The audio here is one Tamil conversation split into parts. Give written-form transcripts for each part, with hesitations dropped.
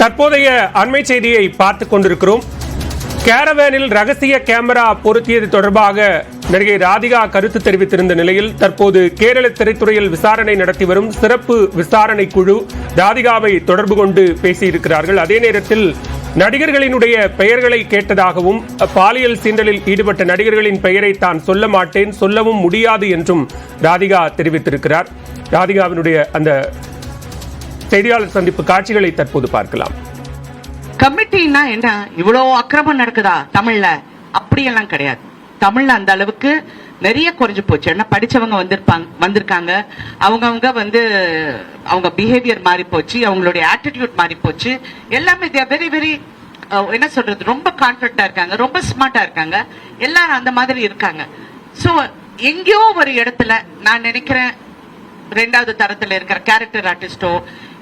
தற்போதைய அண்மை செய்தியை பார்த்துக் கொண்டிருக்கிறோம். கேரவேனில் ரகசிய கேமரா பொருத்தியது தொடர்பாக நடிகை ராதிகா கருத்து தெரிவித்திருந்த நிலையில் தற்போது கேரள திரைத்துறையில் விசாரணை நடத்தி வரும் சிறப்பு விசாரணை குழு ராதிகாவை தொடர்பு கொண்டு பேசியிருக்கிறார்கள். அதே நேரத்தில் நடிகர்களினுடைய பெயர்களை கேட்டதாகவும் பாலியல் சீண்டலில் ஈடுபட்ட நடிகர்களின் பெயரை தான் சொல்ல மாட்டேன், சொல்லவும் முடியாது என்றும் ராதிகா தெரிவித்திருக்கிறார். ராதிகாவினுடைய அந்த செய்தியாளர் சந்திப்பு காட்சிகளை தற்போது பார்க்கலாம். கமிட்டினா என்ன, இவ்வளவு அக்கிரமம் நடக்குதா தமிழ்ல? அப்படியெல்லாம் கிடையாது. தமிழ்ல அந்த அளவுக்கு நிறைய குறைஞ்சு போச்சு. ஏன்னா படிச்சவங்க வந்திருக்காங்க, அவங்க வந்து அவங்க பிஹேவியர் மாறி போச்சு, அவங்களுடைய ஆட்டிடியூட் மாறி போச்சு. எல்லாமே வெரி வெரி என்ன சொல்றது, ரொம்ப கான்பிடண்டா இருக்காங்க, ரொம்ப ஸ்மார்ட்டா இருக்காங்க, எல்லாரும் அந்த மாதிரி இருக்காங்க. சோ எங்கேயோ ஒரு இடத்துல நான் நினைக்கிறேன், ரெண்டாவது தரத்துல இருக்கிற கேரக்டர் ஆர்டிஸ்டோ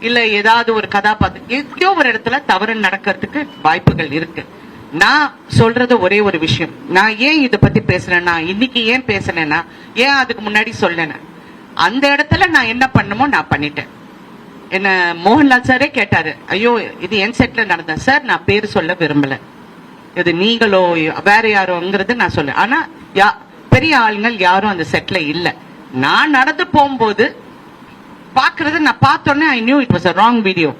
இல்ல ஏதாவது ஒரு கதாபாத்திரம் எங்கேயோ ஒரு இடத்துல தவறு நடக்கிறதுக்கு வாய்ப்புகள் இருக்கு. நான் சொல்றது ஒரே ஒரு விஷயம். நான் ஏன் இதை பத்தி பேசுறேன்னா, இன்னைக்கு ஏன் பேசுனேன்னா, ஏன் அதுக்கு முன்னாடி சொல்லன, அந்த இடத்துல நான் என்ன பண்ணுமோ நான் பண்ணிட்டேன். என்ன மோகன்லால் சாரே கேட்டாரு, ஐயோ இது என் செட்ல நடந்த சார், நான் பேர் சொல்ல விரும்பல, இது நீங்களோ வேற யாரோங்கிறது நான் சொல்ல. ஆனா பெரிய ஆளுங்கள் யாரும் அந்த செட்ல இல்ல. நான் நடந்து போகும்போது பாக்குறது, நான் பார்த்தோன்னே I knew it was a wrong video.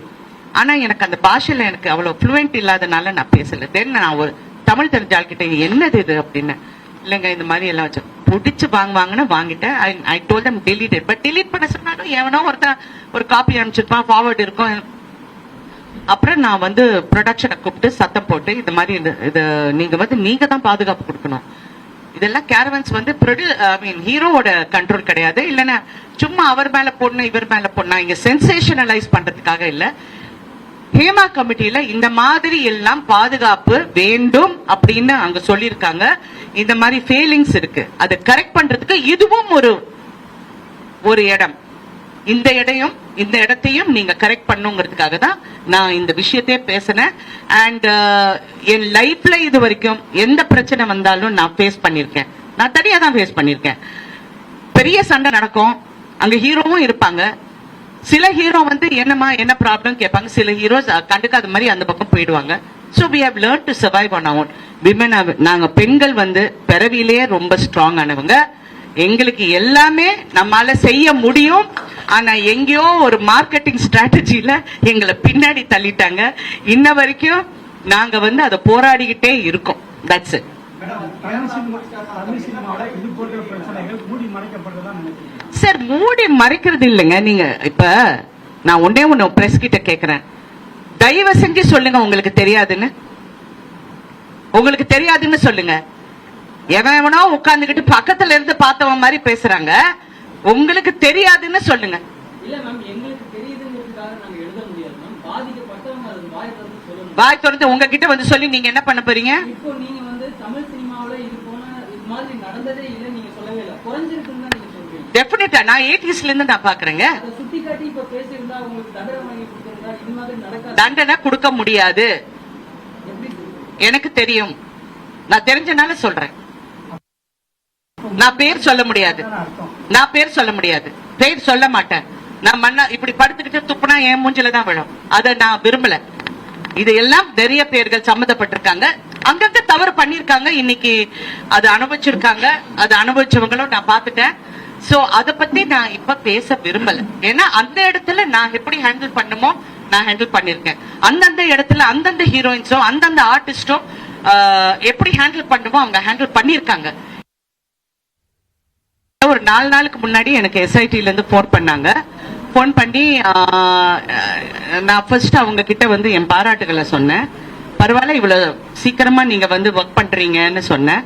ஆனா எனக்கு அந்த பாஷையில எனக்கு அவ்வளவு ஃப்ளூயன்ட் இல்லாதனால நான் பேசல. தென் நான் ஒரு தமிழ் தெரிஞ்ச ஆள்கிட்ட என்னது இது அப்படின்னு, இல்லைங்க இந்த மாதிரி எல்லாம் வச்சு பிடிச்சு வாங்குவாங்கன்னு வாங்கிட்டேன். I told them delete it. But delete பண்ண சொன்னாலும் எவனோ ஒருத்தன் ஒரு காப்பி அனுப்பிச்சிருப்பான், ஃபார்வர்ட் இருக்கும். அப்புறம் நான் வந்து ப்ரொடக்ஷனை கூப்பிட்டு சத்தம் போட்டு, இந்த மாதிரி இது நீங்க தான் பாதுகாப்பு கொடுக்கணும். இதெல்லாம் கேரவன்ஸ் வந்து ஹீரோவோட கண்ட்ரோல் கிடையாது. இல்லைன்னா சும்மா அவர் மேல போடணும் இவர் மேல போடணும், இங்க சென்சேஷனலைஸ் பண்றதுக்காக இல்ல. ஹேமா கமிட்டியில இந்த மாதிரி எல்லாம் பாதுகாப்பு வேண்டும் அப்படின்னு அங்க சொல்லியிருக்காங்க. இந்த மாதிரி ஃபெயிலிங்ஸ் இருக்கு, அதை கரெக்ட் பண்றதுக்கு இதுவும் ஒரு இடம். இந்த இடத்தையும் நீங்க கரெக்ட் பண்ணுங்கிறதுக்காக தான் நான் இந்த விஷயத்தையே பேசினேன். அண்ட் என் லைஃப்ல இது வரைக்கும் எந்த பிரச்சனை வந்தாலும் நான் ஃபேஸ் பண்ணிருக்கேன். நான் தனியா தான் ஃபேஸ் பண்ணிருக்கேன். பெரிய சண்டை நடக்கும், அங்க ஹீரோவும் இருப்பாங்க. சில ஹீரோ வந்து என்னமா என்ன ப்ராப்ளம் கேட்பாங்க, சில ஹீரோஸ் கண்டுக்காத மாதிரி அந்த பக்கம் போயிடுவாங்க. So we have learned to survive on our own. Women, நாங்க பெண்கள் வந்து பிறவியிலேயே ரொம்ப ஸ்ட்ராங் ஆனவங்க. எங்களுக்கு எல்லாமே நம்மால செய்ய முடியும். ஆனா எங்கேயோ ஒரு மார்க்கெட்டிங் ஸ்ட்ராட்டஜில எங்களை பின்னாடி தள்ளிட்டாங்க. இன்ன வரைக்கும் நாங்க வந்து அதை போராடிக்கிட்டே இருக்கோம். That's it. சார் மூடி மறைக்கிறது இல்லைங்க. நீங்க இப்ப நான் ஒண்ணு பிரஸ் கிட்ட கேக்குறேன், தயவு செஞ்சு சொல்லுங்க உங்களுக்கு தெரியாதுன்னு. உங்களுக்கு தெரியாதுன்னு சொல்லுங்க. எவனோ உட்கார்ந்துகிட்டு பக்கத்துல இருந்து பார்த்தவன் மாதிரி பேசுறாங்க. உங்களுக்கு தெரியாதுன்னு சொல்லுங்க. வாய் திறந்து உங்ககிட்ட வந்து சொல்லி நீங்க என்ன பண்ண போறீங்க? டெஃபினட்டா நான் 80ஸ்ல இருந்து நான் பாக்குறேங்க. தண்டனை கொடுக்க முடியாது, எனக்கு தெரியும். நான் தெரிஞ்சனால சொல்றேன். நான் பேர் சொல்ல முடியாது, பேர் சொல்ல மாட்டேன். நான் மண்ணா இப்படி படுத்துக்கிட்டு துப்புனா என் மூஞ்சில தான் விழும். அதை நான் விரும்பல. இது எல்லாம் நிறைய பேர்கள் சம்மந்தப்பட்டிருக்காங்க, அங்கங்க தவறு பண்ணிருக்காங்க. இன்னைக்கு அது அனுபவிச்சிருக்காங்க, அது அனுபவிச்சவங்களும் நான் பாத்துட்டேன். சோ அத பத்தி நான் இப்ப பேச விரும்பல. ஏன்னா அந்த இடத்துல நான் எப்படி ஹேண்டில் பண்ணுமோ நான் ஹேண்டில் பண்ணிருக்கேன். அந்தந்த இடத்துல அந்தந்த ஹீரோயின்ஸோ அந்தந்த ஆர்டிஸ்டோ எப்படி ஹேண்டில் பண்ணுமோ அவங்க ஹேண்டில் பண்ணிருக்காங்க. ஒரு 4 நாளுக்கு முன்னாடி எனக்கு எஸ்ஐடில இருந்து போன் பண்ணி நான் ஃபர்ஸ்ட் அவங்க கிட்ட வந்து என் பாராட்டுகளை சொன்னேன். பரவாயில்ல இவ்வளவு சீக்கிரமா நீங்க வந்து ஒர்க் பண்றீங்கன்னு சொன்னேன்.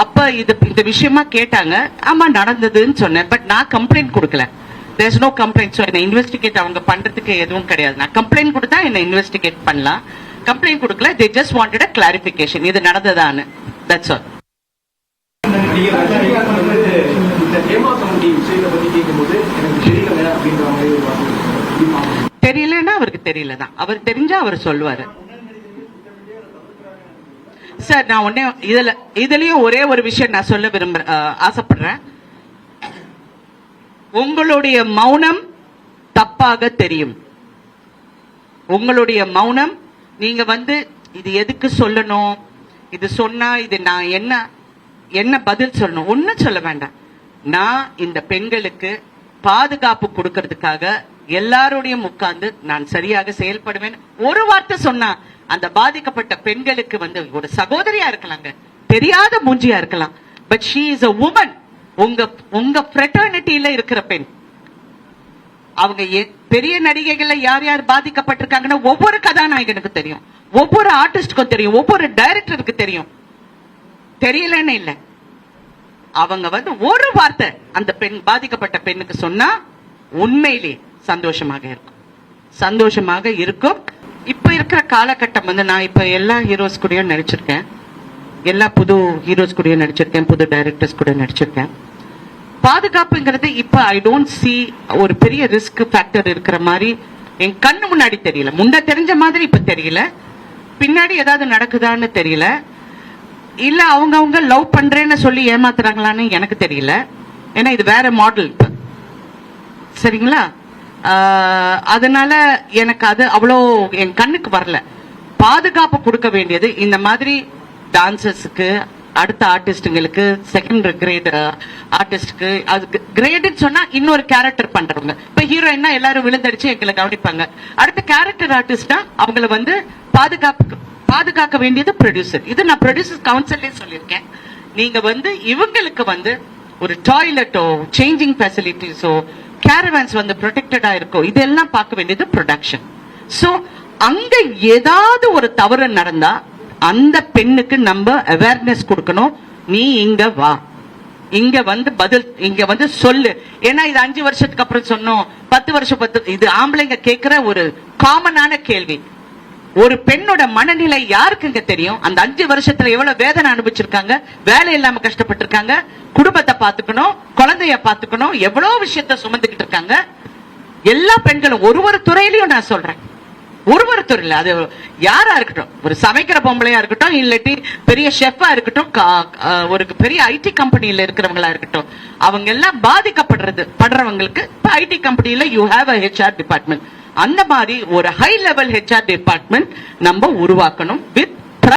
அப்ப இந்த விஷயமா கேட்டாங்க. ஆமா நடந்ததுன்னு சொன்னேன். பட் நான் கம்ப்ளைண்ட் கொடுக்கல. There's no complaint. ஸோ என்ன இன்வெஸ்டிகேட் அவங்க பண்றதுக்கு எதுவும் கிடையாது. நான் கம்ப்ளைண்ட் கொடுத்தா என்ன இன்வெஸ்டிகேட் பண்ணலாம். கம்ப்ளைண்ட் கொடுக்கல. they just wanted a clarification. இது நடந்ததான்னு. that's all. தெரியலன்னா அவருக்கு தெரியலதான். அவர் தெரிஞ்சா அவர் சொல்லுவாரு. சார் நான் உடனே இதுலயும் ஒரே ஒரு விஷயம் நான் சொல்ல ஆசைப்படுறேன். உங்களுடைய மௌனம் தப்பாக தெரியும். உங்களுடைய மௌனம், நீங்க வந்து இது எதுக்கு சொல்லணும், இது சொன்னா இது நான் என்ன பதில் சொல்லணும், ஒன்னும் சொல்ல வேண்டாம். நான் இந்த பெண்களுக்கு பாதுகாப்பு கொடுக்கறதுக்காக எல்லாரோடையும் உட்கார்ந்து நான் சரியாக செயல்படுவேன். ஒரு வார்த்தை சொன்னா அந்த பாதிக்கப்பட்ட பெண்களுக்கு வந்து ஒரு சகோதரியா இருக்கலாங்க, தெரியாத மூஞ்சியா இருக்கலாம், but she is a woman. உங்க ஃப்ரெட்டர்னிட்டியில இருக்கிற பெண். அவங்க பெரிய நடிகைகள்ல யார் யார் பாதிக்கப்பட்டிருக்காங்கன்னா ஒவ்வொரு கதாநாயகனுக்கு தெரியும், ஒவ்வொரு ஆர்டிஸ்டுக்கும் தெரியும், ஒவ்வொரு டைரக்டருக்கு தெரியும். தெரியலன்னு இல்ல, அவங்க வந்து ஒரு வார்த்தை அந்த பெண் பாதிக்கப்பட்ட பெண்ணுக்கு சொன்னா உண்மையிலே சந்தோஷமாக இருக்கும். இப்ப இருக்கிற காலகட்டம் வந்து நான் இப்ப எல்லா ஹீரோஸ் கூடயும் நடிச்சிருக்கேன், எல்லா புது ஹீரோஸ் கூடயும் நடிச்சிருக்கேன், புது டைரக்டர்ஸ் கூட நடிச்சிருக்கேன். பாதுகாப்புங்கிறது இப்ப ஐ டோன்ட் சி ஒரு பெரிய ரிஸ்க் ஃபேக்டர் இருக்கிற மாதிரி என் கண்ணு முன்னாடி தெரியல. முன்ன தெரிஞ்ச மாதிரி இப்ப தெரியல, பின்னாடி ஏதாவது நடக்குதான்னு தெரியல, இல்ல அவங்க லவ் பண்றேன்னு சொல்லி ஏமாத்துறாங்களான்னு எனக்கு தெரியல. ஏன்னா இது வேற மாடல் இப்ப, சரிங்களா? அதனால எனக்கு அது அவ்வளோ என் கண்ணுக்கு வரல. பாதுகாப்பு கொடுக்க வேண்டியது இந்த மாதிரி டான்சர்ஸுக்கு, அடுத்த ஆர்டிஸ்டுங்களுக்கு, செகண்ட் கிரேட் ஆர்டிஸ்டுக்கு. அது கிரேடுன்னு சொன்னா இன்னொரு கேரக்டர் பண்றவங்க. இப்ப ஹீரோயின்னா எல்லாரும் விழுந்தடிச்சு எங்களை கவனிப்பாங்க. அடுத்த கேரக்டர் ஆர்டிஸ்டா அவங்கள வந்து பாதுகாக்க வேண்டியது ப்ரொடியூசர். இது நான் ப்ரொடியூசர் கவுன்சிலே சொல்லியிருக்கேன். நீங்க வந்து இவங்களுக்கு வந்து ஒரு டாய்லெட்டோ, சேஞ்சிங் ஃபெசிலிட்டிஸோ, கேரவான்ஸ் வந்து ப்ரொடெக்டடா இருக்கும், இதெல்லாம் பார்க்க வேண்டியது ப்ரொடக்ஷன். சோ அங்க ஏதாவது ஒரு தவறு நடந்தா அந்த பெண்ணுக்கு நம்ம அவேர்னஸ் கொடுக்கணும். நீ இங்க வா, இங்க வந்து பதில், இங்க வந்து சொல்லு. ஏன்னா இது 5 வருஷத்துக்கு அப்புறம் சொன்னோம், 10 வருஷம், இது ஆம்பளைங்க கேட்கிற ஒரு காமனான கேள்வி. ஒரு பெண்ணோட மனநிலை யாருக்குங்க தெரியும்? அந்த 5 வருஷத்துல எவ்வளவு வேதனை அனுபவிச்சிருக்காங்க, வேலை இல்லாம கஷ்டப்பட்டு இருக்காங்க, குடும்பத்தை பாத்துக்கணும், குழந்தைய பாத்துக்கணும், எவ்வளவு விஷயத்த சுமந்துகிட்டு இருக்காங்க. எல்லா பெண்களும் ஒரு துறையிலையும் நான் சொல்றேன், ஒரு துறையில அது யாரா இருக்கட்டும், ஒரு சமைக்கிற பொம்பளையா இருக்கட்டும், இல்லாட்டி பெரிய ஷெஃபா இருக்கட்டும், ஒரு பெரிய ஐடி கம்பெனியில இருக்கிறவங்களா இருக்கட்டும், அவங்க எல்லாம் படுறவங்களுக்கு ஐடி கம்பெனியில you have a HR department. அந்த மாதிரி ஒரு ஹை லெவல் HR டிபார்ட்மெண்ட் நம்ம உருவாக்கணும் வித்